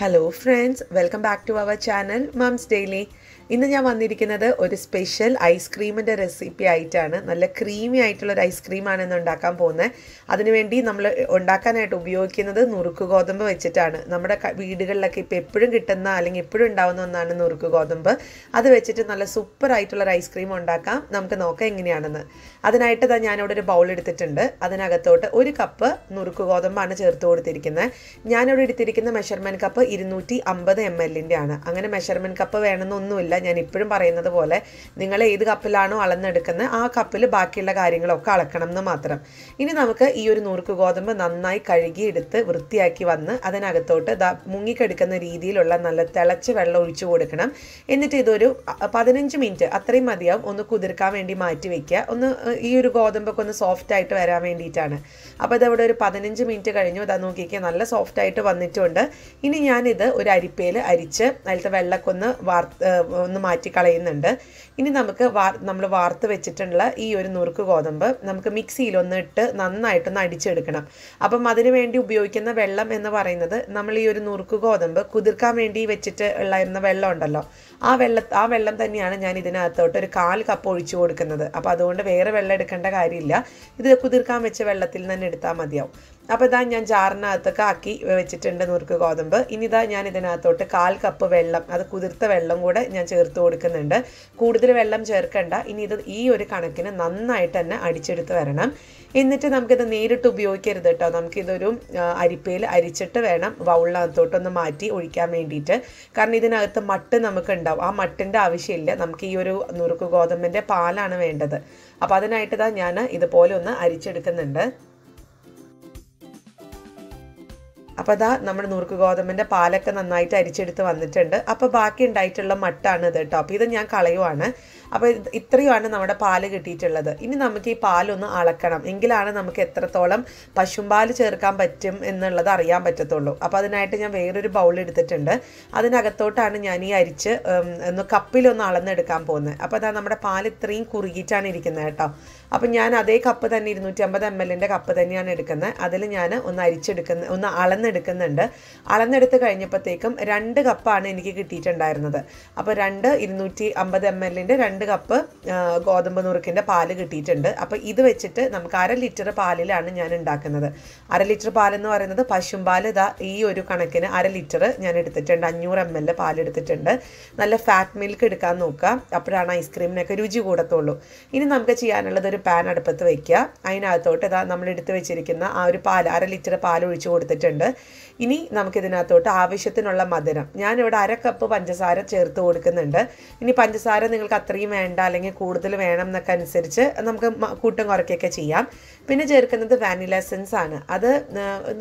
Hello friends, welcome back to our channel Mom's Daily. ഇന്ന് ഞാൻ വന്നിരിക്കുന്നത് ഒരു സ്പെഷ്യൽ ഐസ്ക്രീമിൻ്റെ റെസിപ്പി ആയിട്ടാണ്. നല്ല ക്രീമി ആയിട്ടുള്ളൊരു ഐസ്ക്രീമാണ് ഇന്ന് ഉണ്ടാക്കാൻ പോകുന്നത്. അതിനുവേണ്ടി നമ്മൾ ഉണ്ടാക്കാനായിട്ട് ഉപയോഗിക്കുന്നത് നുറുക്ക് ഗോതമ്പ് വെച്ചിട്ടാണ്. നമ്മുടെ വീടുകളിലൊക്കെ ഇപ്പോൾ എപ്പോഴും കിട്ടുന്ന അല്ലെങ്കിൽ എപ്പോഴും ഉണ്ടാവുന്ന ഒന്നാണ് നുറുക്ക് ഗോതമ്പ്. അത് വെച്ചിട്ട് നല്ല സൂപ്പർ ആയിട്ടുള്ളൊരു ഐസ്ക്രീം ഉണ്ടാക്കാം. നമുക്ക് നോക്കാം എങ്ങനെയാണെന്ന്. അതിനായിട്ട് ഞാനിവിടെ ഒരു ബൗൾ എടുത്തിട്ടുണ്ട്. അതിനകത്തോട്ട് 1 കപ്പ് നുറുക്ക് ഗോതമ്പാണ് ചേർത്ത് കൊടുത്തിരിക്കുന്നത്. ഞാനിവിടെ എടുത്തിരിക്കുന്ന മെഷർമെൻറ്റ് കപ്പ് 250 ml ആണ്. അങ്ങനെ മെഷർമെൻറ്റ് കപ്പ് വേണമെന്നൊന്നുമില്ല. ഞാൻ ഇപ്പോഴും പറയുന്നത് പോലെ നിങ്ങൾ ഏത് കപ്പിലാണോ അളന്നെടുക്കുന്നത് ആ കപ്പിൽ ബാക്കിയുള്ള കാര്യങ്ങളൊക്കെ അളക്കണം എന്ന് മാത്രം. ഇനി നമുക്ക് ഈ ഒരു നുറുക്ക് ഗോതമ്പ് നന്നായി കഴുകിയെടുത്ത് വൃത്തിയാക്കി വന്ന് അതിനകത്തോട്ട് മുങ്ങിക്കെടുക്കുന്ന രീതിയിലുള്ള നല്ല തിളച്ച് വെള്ളം ഒഴിച്ചു കൊടുക്കണം. എന്നിട്ട് ഇതൊരു 15 മിനിറ്റ് അത്രയും മതിയാവും ഒന്ന് കുതിർക്കാൻ വേണ്ടി മാറ്റി വയ്ക്കുക. ഒന്ന് ഈ ഒരു ഗോതമ്പൊക്കെ ഒന്ന് സോഫ്റ്റ് ആയിട്ട് വരാൻ വേണ്ടിയിട്ടാണ്. അപ്പോൾ ഇതവിടെ ഒരു 15 മിനിറ്റ് കഴിഞ്ഞു. ഇതാ നോക്കിക്കുക, നല്ല സോഫ്റ്റ് ആയിട്ട് വന്നിട്ടുണ്ട്. ഇനി ഞാനിത് ഒരു അരിപ്പയിൽ അരിച്ച് അതിലത്തെ വെള്ളമൊക്കെ ഒന്ന് മാറ്റി കളയുന്നുണ്ട്. ഇനി നമുക്ക് നമ്മൾ വാർത്ത് വെച്ചിട്ടുള്ള ഈ ഒരു നുറുക്ക് ഗോതമ്പ് നമുക്ക് മിക്സിയിൽ ഇട്ട് നന്നായിട്ടൊന്ന് അടിച്ചെടുക്കണം. അപ്പം അതിനു വേണ്ടി ഉപയോഗിക്കുന്ന വെള്ളം എന്ന് പറയുന്നത് നമ്മൾ ഈ ഒരു നുറുക്ക് ഗോതമ്പ് കുതിർക്കാൻ വേണ്ടി വെച്ചിട്ട് ഉള്ള വെള്ളം ഉണ്ടല്ലോ, ആ വെള്ളം തന്നെയാണ് ഞാൻ ഇതിനകത്തോട്ട് ഒരു 1/4 കപ്പ് ഒഴിച്ചു കൊടുക്കുന്നത്. അപ്പോൾ അതുകൊണ്ട് വേറെ വെള്ളം എടുക്കേണ്ട കാര്യമില്ല. ഇത് കുതിർക്കാൻ വെച്ച വെള്ളത്തിൽ തന്നെ എടുത്താൽ മതിയാവും. അപ്പോൾ ഇതാ ഞാൻ ജാറിനകത്തൊക്കെ ആക്കി വെച്ചിട്ടുണ്ട് നുറുക്ക് ഗോതമ്പ്. ഇനി ഇതാ ഞാൻ ഇതിനകത്തോട്ട് 1/4 കപ്പ് വെള്ളം, അത് കുതിർത്ത വെള്ളം കൂടെ ഞാൻ ചേർത്ത് കൊടുക്കുന്നുണ്ട്. കൂടുതൽ വെള്ളം ചേർക്കണ്ട. ഇനി ഇത് ഈ ഒരു കണക്കിന് നന്നായിട്ട് തന്നെ അടിച്ചെടുത്ത് വരണം. എന്നിട്ട് നമുക്കിത് നേരിട്ട് ഉപയോഗിക്കരുത് കേട്ടോ. നമുക്കിതൊരു അരിപ്പയിൽ അരിച്ചിട്ട് വേണം ബൗളിനകത്തോട്ടൊന്ന് മാറ്റി ഒഴിക്കാൻ വേണ്ടിയിട്ട്. കാരണം ഇതിനകത്ത് മട്ട് നമുക്ക് ഉണ്ടാവും. ആ മട്ടിൻ്റെ ആവശ്യമില്ല. നമുക്ക് ഈ ഒരു നുറുക്ക് ഗോതമ്പിൻ്റെ പാലാണ് വേണ്ടത്. അപ്പോൾ അതിനായിട്ട് ഞാൻ ഇതുപോലെ ഒന്ന് അരിച്ചെടുക്കുന്നുണ്ട്. അപ്പോൾ അതാ നമ്മുടെ നുറുക്ക് ഗോതമ്പിൻ്റെ പാലൊക്കെ നന്നായിട്ട് അരിച്ചെടുത്ത് വന്നിട്ടുണ്ട്. അപ്പോൾ ബാക്കി ഉണ്ടായിട്ടുള്ള മട്ടാണ് ഇത് കേട്ടോ. അപ്പോൾ ഇത് ഞാൻ കളയുവാണ്. അപ്പോൾ ഇത്രയുമാണ് നമ്മുടെ പാല് കിട്ടിയിട്ടുള്ളത്. ഇനി നമുക്ക് ഈ പാലൊന്ന് അളക്കണം. എങ്കിലാണ് നമുക്ക് എത്രത്തോളം പശുമ്പാൽ ചേർക്കാൻ പറ്റും എന്നുള്ളത് അറിയാൻ പറ്റത്തുള്ളൂ. അപ്പോൾ അതിനായിട്ട് ഞാൻ വേറൊരു ബൗൾ എടുത്തിട്ടുണ്ട്. അതിനകത്തോട്ടാണ് ഞാൻ ഈ അരിച്ച് കപ്പിലൊന്ന് അളന്നെടുക്കാൻ പോകുന്നത്. അപ്പോൾ അതാ നമ്മുടെ പാൽ ഇത്രയും കുറുകിയിട്ടാണ് ഇരിക്കുന്നത് കേട്ടോ. അപ്പം ഞാൻ അതേ കപ്പ് തന്നെ 250 ml കപ്പ് തന്നെയാണ് എടുക്കുന്നത്. അതിൽ ഞാൻ ഒന്ന് അളന്നെടുക്കുന്നുണ്ട്. അളന്നെടുത്ത് കഴിഞ്ഞപ്പോഴത്തേക്കും 2 കപ്പാണ് എനിക്ക് കിട്ടിയിട്ടുണ്ടായിരുന്നത്. അപ്പോൾ 250 ml 2 കപ്പ് ഗോതമ്പ് നുറുക്കിൻ്റെ പാല് കിട്ടിയിട്ടുണ്ട്. അപ്പോൾ ഇത് വെച്ചിട്ട് നമുക്ക് 1/2 ലിറ്റർ പാലിലാണ് ഞാൻ ഉണ്ടാക്കുന്നത്. 1/2 ലിറ്റർ പാലെന്ന് പറയുന്നത് പശുമ്പാൽ ഇതാ ഈ ഒരു കണക്കിന് 1/2 ലിറ്റർ ഞാൻ എടുത്തിട്ടുണ്ട്. 500 ml പാലെടുത്തിട്ടുണ്ട്. നല്ല ഫാറ്റ് മിൽക്ക് എടുക്കാൻ നോക്കുക. അപ്പോഴാണ് ഐസ്ക്രീമിനൊക്കെ രുചി കൂടത്തുള്ളൂ. ഇനി നമുക്ക് ചെയ്യാനുള്ളത് ഒരു പാൻ അടുപ്പത്ത് വയ്ക്കുക. അതിനകത്തോട്ട് ഇതാ നമ്മൾ എടുത്ത് വെച്ചിരിക്കുന്ന ആ ഒരു പാൽ 1/2 ലിറ്റർ പാൽ ഒഴിച്ച് കൊടുത്തിട്ടുണ്ട്. ഇനി നമുക്കിതിനകത്തോട്ട് ആവശ്യത്തിനുള്ള മധുരം, ഞാനിവിടെ 1/2 കപ്പ് പഞ്ചസാര ചേർത്ത് കൊടുക്കുന്നുണ്ട്. ഇനി പഞ്ചസാര നിങ്ങൾക്ക് അത്രയും വേണ്ട അല്ലെങ്കിൽ കൂടുതൽ വേണം എന്നൊക്കെ അനുസരിച്ച് നമുക്ക് കൂട്ടം കുറയ്ക്കൊക്കെ ചെയ്യാം. പിന്നെ ചേർക്കുന്നത് വാനില എസൻസ് ആണ്. അത്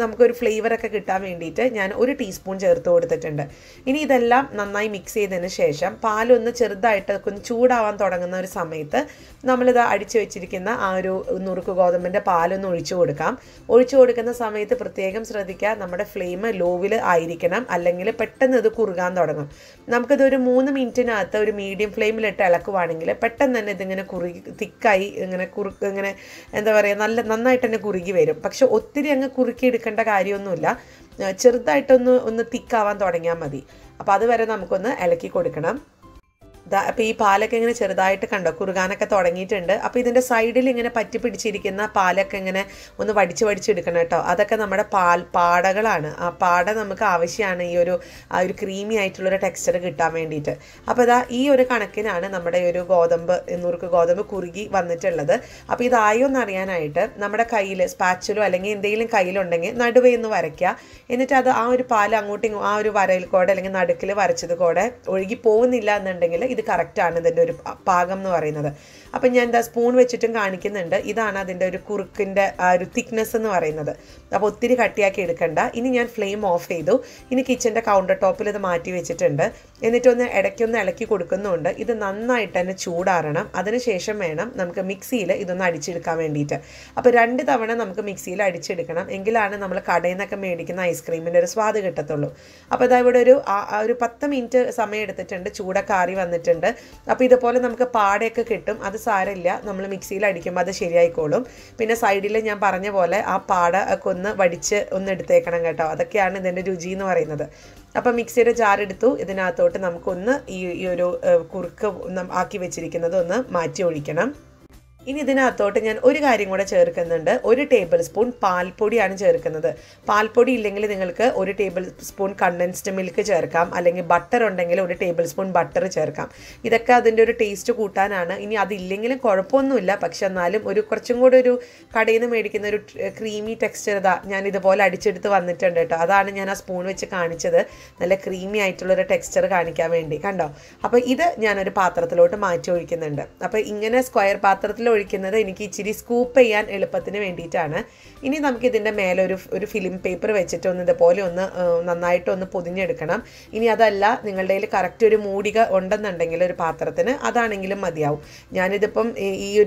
നമുക്കൊരു ഫ്ലേവറൊക്കെ കിട്ടാൻ വേണ്ടിയിട്ട് ഞാൻ 1 ടീസ്പൂൺ ചേർത്ത് കൊടുത്തിട്ടുണ്ട്. ഇനി ഇതെല്ലാം നന്നായി മിക്സ് ചെയ്തതിന് ശേഷം പാലൊന്ന് ചെറുതായിട്ട് ഒന്ന് ചൂടാവാൻ തുടങ്ങുന്ന ഒരു സമയത്ത് നമ്മളിത് അടിച്ചു വെച്ചിരിക്കുന്ന ആ ഒരു നുറുക്ക് ഗോതമ്പിൻ്റെ പാലൊന്ന് ഒഴിച്ചു കൊടുക്കാം. ഒഴിച്ചു കൊടുക്കുന്ന സമയത്ത് പ്രത്യേകം ശ്രദ്ധിക്കുക, നമ്മുടെ ഫ്ലെയിം ലോവിൽ ആയിരിക്കണം, അല്ലെങ്കിൽ പെട്ടെന്ന് ഇത് കുറുകാൻ തുടങ്ങും. നമുക്കിതൊരു 3 മിനിറ്റിനകത്ത് ഒരു മീഡിയം ഫ്ലെയിമിലിട്ട് ഇളക്കുവാണെങ്കിൽ പെട്ടെന്ന് തന്നെ ഇതിങ്ങനെ തിക്കായി ഇങ്ങനെ എന്താ പറയുക, നന്നായിട്ട് തന്നെ കുറുകി വരും. പക്ഷെ ഒത്തിരി അങ്ങ് കുറുക്കി എടുക്കേണ്ട കാര്യമൊന്നുമില്ല. ചെറുതായിട്ടൊന്ന് തിക്കാവാൻ തുടങ്ങിയാൽ മതി. അപ്പോൾ അതുവരെ നമുക്കൊന്ന് ഇളക്കി കൊടുക്കണം. അപ്പോൾ ഈ പാലൊക്കെ ഇങ്ങനെ ചെറുതായിട്ട് കണ്ടോ കുറുകാനൊക്കെ തുടങ്ങിയിട്ടുണ്ട്. അപ്പോൾ ഇതിൻ്റെ സൈഡിൽ ഇങ്ങനെ പറ്റി പിടിച്ചിരിക്കുന്ന പാലൊക്കെ ഇങ്ങനെ ഒന്ന് വടിച്ചെടുക്കണം കേട്ടോ. അതൊക്കെ നമ്മുടെ പാടകളാണ്. ആ പാട നമുക്ക് ആവശ്യമാണ് ഈ ഒരു ക്രീമി ആയിട്ടുള്ളൊരു ടെക്സ്ചർ കിട്ടാൻ വേണ്ടിയിട്ട്. അപ്പോൾ ഇതാ ഈ ഒരു കണക്കിനാണ് നമ്മുടെ ഒരു നുറുക്ക് ഗോതമ്പ് കുറുകി വന്നിട്ടുള്ളത്. അപ്പോൾ ഇതായോ എന്നറിയാനായിട്ട് നമ്മുടെ കയ്യിൽ സ്പാച്ചിലോ അല്ലെങ്കിൽ എന്തെങ്കിലും കയ്യിലുണ്ടെങ്കിൽ നടുവേ ഒന്ന് വരയ്ക്കുക. എന്നിട്ട് അത് ആ ഒരു പാൽ അങ്ങോട്ടും ആ ഒരു വരയിൽ കൂടെ അല്ലെങ്കിൽ നടുക്കിൽ വരച്ചത് കൂടെ ഒഴുകി പോകുന്നില്ല എന്നുണ്ടെങ്കിൽ ഇത് കറക്റ്റാണ് ഇതിൻ്റെ ഒരു പാകം എന്ന് പറയുന്നത്. അപ്പം ഞാൻ എന്താ സ്പൂൺ വെച്ചിട്ടും കാണിക്കുന്നുണ്ട്. ഇതാണ് അതിൻ്റെ ഒരു കുറുക്കിൻ്റെ ആ ഒരു തിക്നെസ് എന്ന് പറയുന്നത്. അപ്പോൾ ഒത്തിരി കട്ടിയാക്കി എടുക്കണ്ട. ഇനി ഞാൻ ഫ്ലെയിം ഓഫ് ചെയ്തു. ഇനി കിച്ചൻ്റെ കൗണ്ടർ ടോപ്പിൽ ഇത് മാറ്റി വെച്ചിട്ടുണ്ട്. എന്നിട്ടൊന്ന് ഇടയ്ക്കൊന്ന് ഇളക്കി കൊടുക്കുന്നുണ്ട്. ഇത് നന്നായിട്ട് തന്നെ ചൂടാറണം. അതിനുശേഷം വേണം നമുക്ക് മിക്സിയിൽ ഇതൊന്ന് അടിച്ചെടുക്കാൻ വേണ്ടിയിട്ട്. അപ്പോൾ 2 തവണ നമുക്ക് മിക്സിയിൽ അടിച്ചെടുക്കണം. എങ്കിലാണ് നമ്മൾ കടയിൽ നിന്നൊക്കെ മേടിക്കുന്ന ഐസ്ക്രീമിൻ്റെ ഒരു സ്വാദ് കിട്ടത്തുള്ളൂ. അപ്പോൾ ഇതാ ഇവിടെ ഒരു 10 മിനിറ്റ് സമയം എടുത്തിട്ടുണ്ട്. ചൂടൊക്കെ ആറി വന്നിട്ടുണ്ട്. അപ്പോൾ ഇതുപോലെ നമുക്ക് പാടയൊക്കെ കിട്ടും. അത് സാരമില്ല, നമ്മൾ മിക്സിയിൽ അടിക്കുമ്പോൾ അത് ശരിയായിക്കോളും. പിന്നെ സൈഡിൽ ഞാൻ പറഞ്ഞ പോലെ ആ പാട ഒക്കെ ഒന്ന് വടിച്ച് ഒന്ന് എടുത്തേക്കണം കേട്ടോ. അതൊക്കെയാണ് ഇതിൻ്റെ രുചി എന്ന് പറയുന്നത്. അപ്പോൾ മിക്സിയുടെ ജാർ എടുത്തു. ഇതിനകത്തോട്ട് നമുക്കൊന്ന് ഈ ഒരു കുറുക്ക് ആക്കി വെച്ചിരിക്കുന്നത് ഒന്ന് മാറ്റി ഒഴിക്കണം. ഇനി ഇതിനകത്തോട്ട് ഞാൻ ഒരു കാര്യം കൂടെ ചേർക്കുന്നുണ്ട്. 1 ടേബിൾ സ്പൂൺ പാൽപ്പൊടിയാണ് ചേർക്കുന്നത്. പാൽപ്പൊടി ഇല്ലെങ്കിൽ നിങ്ങൾക്ക് 1 ടേബിൾ സ്പൂൺ കണ്ടൻസ്ഡ് മിൽക്ക് ചേർക്കാം, അല്ലെങ്കിൽ ബട്ടർ ഉണ്ടെങ്കിൽ 1 ടേബിൾ സ്പൂൺ ബട്ടർ ചേർക്കാം. ഇതൊക്കെ അതിൻ്റെ ഒരു ടേസ്റ്റ് കൂട്ടാനാണ്. ഇനി അതില്ലെങ്കിലും കുഴപ്പമൊന്നുമില്ല, പക്ഷെ എന്നാലും കുറച്ചും കൂടെ ഒരു കടയിൽ നിന്ന് മേടിക്കുന്ന ഒരു ക്രീമി ടെക്സ്ചർ ഞാൻ ഇതുപോലെ അടിച്ചെടുത്ത് വന്നിട്ടുണ്ട് കേട്ടോ. അതാണ് ഞാൻ ആ സ്പൂൺ വെച്ച് കാണിച്ചത്, നല്ല ക്രീമി ആയിട്ടുള്ളൊരു ടെക്സ്ചർ കാണിക്കാൻ വേണ്ടി. കണ്ടോ? അപ്പോൾ ഇത് ഞാനൊരു പാത്രത്തിലോട്ട് മാറ്റി ഒഴിക്കുന്നുണ്ട്. അപ്പോൾ ഇങ്ങനെ സ്ക്വയർ പാത്രത്തിൽ ഒഴിക്കുന്നത് എനിക്ക് ഇച്ചിരി സ്കൂപ്പ് ചെയ്യാൻ എളുപ്പത്തിന് വേണ്ടിയിട്ടാണ്. ഇനി നമുക്ക് ഇതിൻ്റെ മേലെ ഒരു ഫിലിം പേപ്പർ വെച്ചിട്ട് ഇതുപോലെ നന്നായിട്ടൊന്ന് പൊതിഞ്ഞെടുക്കണം. ഇനി അതല്ല നിങ്ങളുടെ കയ്യിൽ കറക്റ്റ് ഒരു മൂടിക ഉണ്ടെന്നുണ്ടെങ്കിൽ ഒരു പാത്രത്തിന്, അതാണെങ്കിലും മതിയാവും. ഞാനിതിപ്പം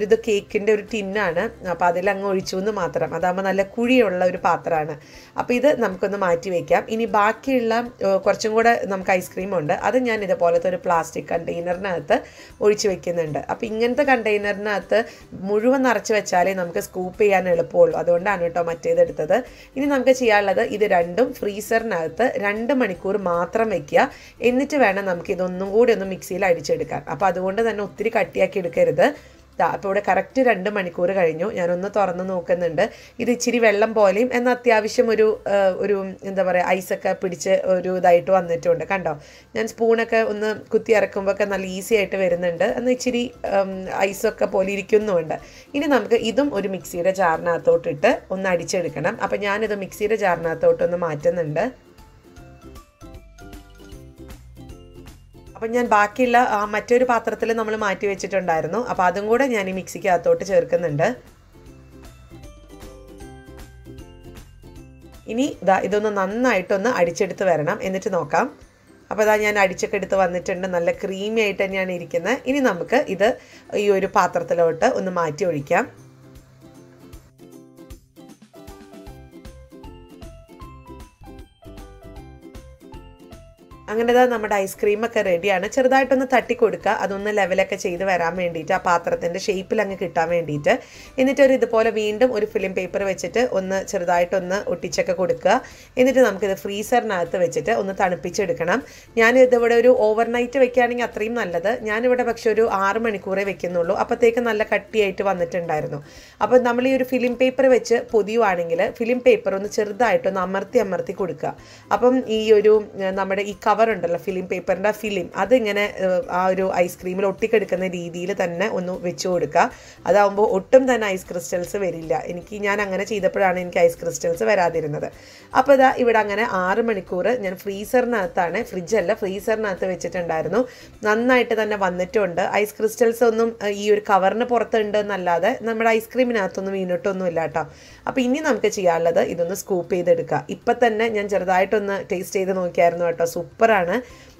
ഇത് കേക്കിൻ്റെ ഒരു ടിന്നാണ്, അപ്പോൾ അതിലങ്ങ് ഒഴിച്ചു എന്ന് മാത്രം. അതാകുമ്പോൾ നല്ല കുഴിയുള്ള ഒരു പാത്രമാണ്. അപ്പോൾ ഇത് നമുക്കൊന്ന് മാറ്റി വയ്ക്കാം. ഇനി ബാക്കിയുള്ള കുറച്ചും കൂടെ നമുക്ക് ഐസ്ക്രീം ഉണ്ട്, അത് ഞാൻ ഇതുപോലത്തെ ഒരു പ്ലാസ്റ്റിക് കണ്ടെയ്നറിനകത്ത് ഒഴിച്ചു വെക്കുന്നുണ്ട്. അപ്പോൾ ഇങ്ങനത്തെ കണ്ടെയ്നറിനകത്ത് മുഴുവൻ നിറച്ച് വെച്ചാലേ നമുക്ക് സ്കൂപ്പ് ചെയ്യാൻ എളുപ്പമുള്ളൂ. അതുകൊണ്ടാണ് കേട്ടോ മറ്റേതെടുത്തത്. ഇനി നമുക്ക് ചെയ്യാനുള്ളത് ഇത് രണ്ടും ഫ്രീസറിനകത്ത് 2 മണിക്കൂർ മാത്രം വെക്കുക. എന്നിട്ട് വേണം നമുക്ക് ഇതൊന്നും കൂടി ഒന്ന് മിക്സിയിൽ അടിച്ചെടുക്കാൻ. അപ്പോൾ അതുകൊണ്ട് തന്നെ ഒത്തിരി കട്ടിയാക്കി എടുക്കരുത്. അപ്പോൾ ഇവിടെ കറക്റ്റ് 2 മണിക്കൂർ കഴിഞ്ഞു. ഞാനൊന്ന് തുറന്ന് നോക്കുന്നുണ്ട്. ഇത് ഇച്ചിരി വെള്ളം പോലെയും എന്നാൽ അത്യാവശ്യം ഒരു എന്താ പറയുക ഐസൊക്കെ പിടിച്ച് ഒരു ഇതായിട്ട് വന്നിട്ടുണ്ട്. കണ്ടോ? ഞാൻ സ്പൂണൊക്കെ ഒന്ന് കുത്തി ഇറക്കുമ്പോൾ ഒക്കെ നല്ല ഈസി ആയിട്ട് വരുന്നുണ്ട്. എന്നാൽ ഇച്ചിരി ഐസൊക്കെ പോലെ ഇരിക്കുന്നുമുണ്ട്. ഇനി നമുക്ക് ഇതും ഒരു മിക്സിയുടെ ജാറിനകത്തോട്ടിട്ട് ഒന്ന് അടിച്ചെടുക്കണം. അപ്പോൾ ഞാനിത് മിക്സിയുടെ ജാറിനകത്തോട്ടൊന്ന് മാറ്റുന്നുണ്ട്. അപ്പം ഞാൻ ബാക്കിയുള്ള മറ്റൊരു പാത്രത്തിൽ നമ്മൾ മാറ്റി വെച്ചിട്ടുണ്ടായിരുന്നു. അപ്പോൾ അതും കൂടെ ഞാൻ ഈ മിക്സിക്കകത്തോട്ട് ചേർക്കുന്നുണ്ട്. ഇനി ഇതൊന്ന് നന്നായിട്ടൊന്ന് അടിച്ചെടുത്ത് വരണം, എന്നിട്ട് നോക്കാം. അപ്പോൾ ഞാൻ അടിച്ചൊക്കെ എടുത്ത് വന്നിട്ടുണ്ട്. നല്ല ക്രീമി ആയിട്ട് തന്നെയാണ് ഇരിക്കുന്നത്. ഇനി നമുക്ക് ഇത് ഈ ഒരു പാത്രത്തിലോട്ട് ഒന്ന് മാറ്റി ഒഴിക്കാം. അങ്ങനെ നമ്മുടെ ഐസ്ക്രീമൊക്കെ റെഡിയാണ്. ചെറുതായിട്ടൊന്ന് തട്ടി കൊടുക്കുക, അതൊന്ന് ലെവലൊക്കെ ചെയ്ത് വരാൻ വേണ്ടിയിട്ട്, ആ പാത്രത്തിൻ്റെ ഷേപ്പിൽ അങ്ങ് കിട്ടാൻ വേണ്ടിയിട്ട്. എന്നിട്ടൊരു ഇതുപോലെ വീണ്ടും ഒരു ഫിലിം പേപ്പർ വെച്ചിട്ട് ഒന്ന് ചെറുതായിട്ടൊന്ന് ഒട്ടിച്ചൊക്കെ കൊടുക്കുക. എന്നിട്ട് നമുക്കിത് ഫ്രീസറിനകത്ത് വെച്ചിട്ട് ഒന്ന് തണുപ്പിച്ചെടുക്കണം. ഞാനിതിവിടെ ഒരു ഓവർനൈറ്റ് വെക്കുകയാണെങ്കിൽ അത്രയും നല്ലത്. ഞാനിവിടെ പക്ഷെ ഒരു 6 മണിക്കൂറേ വെക്കുന്നുള്ളൂ. അപ്പോഴത്തേക്ക് നല്ല കട്ടിയായിട്ട് വന്നിട്ടുണ്ടായിരുന്നു. അപ്പോൾ നമ്മൾ ഈ ഒരു ഫിലിം പേപ്പർ വെച്ച് പൊതിയുവാണെങ്കിൽ ഫിലിം പേപ്പർ ഒന്ന് ചെറുതായിട്ടൊന്ന് അമർത്തി കൊടുക്കുക. അപ്പം ഈ ഒരു നമ്മുടെ ഈ കവർ ഉണ്ടല്ലോ, ഫിലിം പേപ്പറിൻ്റെ ഫിലിം, അതിങ്ങനെ ആ ഒരു ഐസ്ക്രീമിൽ ഒട്ടിക്കെടുക്കുന്ന രീതിയിൽ തന്നെ ഒന്ന് വെച്ച് കൊടുക്കുക. അതാവുമ്പോൾ ഒട്ടും തന്നെ ഐസ് ക്രിസ്റ്റൽസ് വരില്ല. ഞാൻ അങ്ങനെ ചെയ്തപ്പോഴാണ് എനിക്ക് ഐസ് ക്രിസ്റ്റൽസ് വരാതിരുന്നത്. അപ്പോൾ ഇവിടെ അങ്ങനെ 6 മണിക്കൂർ ഞാൻ ഫ്രീസറിനകത്താണ്, ഫ്രിഡ്ജല്ല ഫ്രീസറിനകത്ത് വെച്ചിട്ടുണ്ടായിരുന്നു. നന്നായിട്ട് തന്നെ വന്നിട്ടുണ്ട്. ഐസ് ക്രിസ്റ്റൽസ് ഒന്നും ഈ ഒരു കവറിന് പുറത്തുണ്ട് എന്നല്ലാതെ നമ്മുടെ ഐസ്ക്രീമിനകത്തൊന്നും വീണിട്ടൊന്നുമില്ല കേട്ടോ. അപ്പോൾ ഇനി നമുക്ക് ചെയ്യാനുള്ളത് ഇതൊന്ന് സ്കൂപ്പ് ചെയ്തെടുക്കുക. ഇപ്പം തന്നെ ഞാൻ ചെറുതായിട്ടൊന്ന് ടേസ്റ്റ് ചെയ്ത് നോക്കിയായിരുന്നു കേട്ടോ, സൂപ്പറാണ്.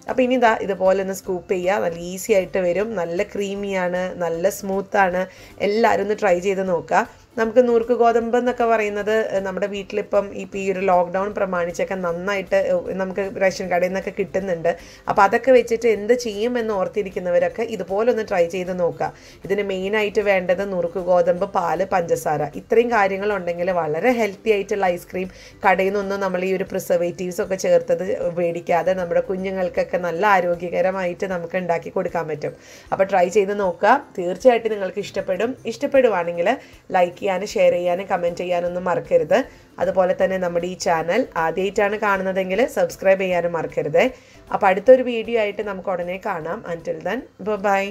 അപ്പോൾ ഇനി ഇതുപോലെ ഒന്ന് സ്കൂപ്പ് ചെയ്യുക. നല്ല ഈസി ആയിട്ട് വരും. നല്ല ക്രീമിയാണ്, നല്ല സ്മൂത്താണ്. എല്ലാവരും ഒന്ന് ട്രൈ ചെയ്ത് നോക്കുക. നമുക്ക് നുറുക്ക് ഗോതമ്പ് എന്നൊക്കെ പറയുന്നത് നമ്മുടെ വീട്ടിലിപ്പം ഈ ഒരു ലോക്ക്ഡൗൺ പ്രമാണിച്ചൊക്കെ നന്നായിട്ട് നമുക്ക് റേഷൻ കടയിൽ നിന്നൊക്കെ കിട്ടുന്നുണ്ട്. അപ്പോൾ അതൊക്കെ വെച്ചിട്ട് എന്ത് ചെയ്യുമെന്ന് ഓർത്തിരിക്കുന്നവരൊക്കെ ഇതുപോലെ ഒന്ന് ട്രൈ ചെയ്ത് നോക്കുക. ഇതിന് മെയിനായിട്ട് വേണ്ടത് നുറുക്ക് ഗോതമ്പ്, പാല്, പഞ്ചസാര, ഇത്രയും കാര്യങ്ങളുണ്ടെങ്കിൽ വളരെ ഹെൽത്തി ആയിട്ടുള്ള ഐസ്ക്രീം കടയിൽ നിന്നൊന്നും നമ്മൾ ഈ ഒരു പ്രിസർവേറ്റീവ്സ് ഒക്കെ ചേർത്തത് മേടിക്കാതെ നമ്മുടെ കുഞ്ഞുങ്ങൾക്കൊക്കെ നല്ല ആരോഗ്യകരമായിട്ട് നമുക്ക് ഉണ്ടാക്കി കൊടുക്കാൻ പറ്റും. അപ്പോൾ ട്രൈ ചെയ്ത് നോക്കുക. തീർച്ചയായിട്ടും നിങ്ങൾക്ക് ഇഷ്ടപ്പെടുവാണെങ്കിൽ ലൈക്ക് ചെയ്യാനും ഷെയർ ചെയ്യാനും കമൻറ്റ് ചെയ്യാനൊന്നും മറക്കരുത്. അതുപോലെ തന്നെ നമ്മുടെ ഈ ചാനൽ ആദ്യമായിട്ടാണ് കാണുന്നതെങ്കിൽ സബ്സ്ക്രൈബ് ചെയ്യാനും മറക്കരുത്. അപ്പോൾ അടുത്തൊരു വീഡിയോ ആയിട്ട് നമുക്ക് ഉടനെ കാണാം. അൻറ്റിൽ ദെൻ ബൈ.